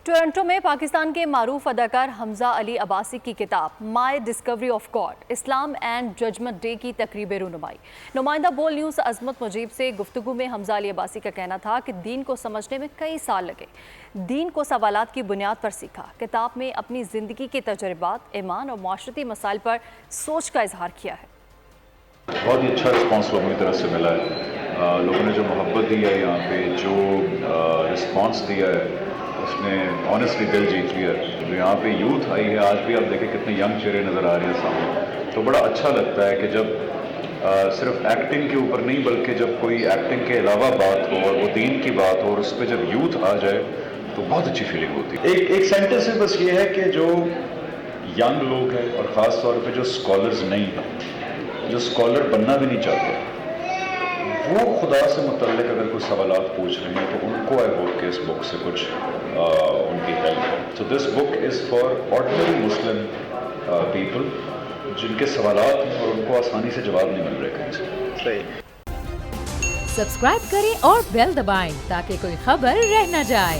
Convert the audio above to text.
Toronto में पाकिस्तान के मारूफ अदाकार हमजा अली अब्बासी की किताब my discovery of God Islam and judgment day की तकरीब रुनुमाई। नुमाइंदा बोल न्यूज़ अजमत मुजीब से गुफ्तगू में हमजा अली अब्बासी का कहना था कि दीन को समझने में कई साल लगे, दीन को सवालात की बुनियाद पर सीखा। किताब में अपनी ज़िंदगी के तजुर्बात, ईमान और माशरती मसाइल पर सोच का इजहार किया है। बहुत ही अच्छा रिस्पांस लोगों की तरफ से मिला है। लोगों ने जो मोहब्बत दी है, यहाँ पे जो रिस्पांस दिया है, उसने ऑनेस्टली दिल जीत लिया। जो यहाँ पे यूथ आई है, आज भी आप देखें कितने यंग चेहरे नज़र आ रहे हैं सामने, तो बड़ा अच्छा लगता है कि जब सिर्फ एक्टिंग के ऊपर नहीं बल्कि जब कोई एक्टिंग के अलावा बात हो और वो दीन की बात हो और उस पर जब यूथ आ जाए तो बहुत अच्छी फीलिंग होती है। एक सेंटेंस में बस ये है कि जो यंग लोग हैं और ख़ास तौर पे जो स्कॉलर्स नहीं हैं, जो स्कॉलर बनना भी नहीं चाहते, वो खुदा से मुतल्लिक अगर कोई सवालात पूछ रहे हैं तो उनको आई होप कि इस बुक से कुछ उनकी हेल्प हो। So this book is for ordinary Muslim people जिनके सवालात हैं और उनको आसानी से जवाब नहीं मिल रहे कहीं से। सही। सब्सक्राइब करें और बेल दबाएं ताकि कोई खबर रह न जाए।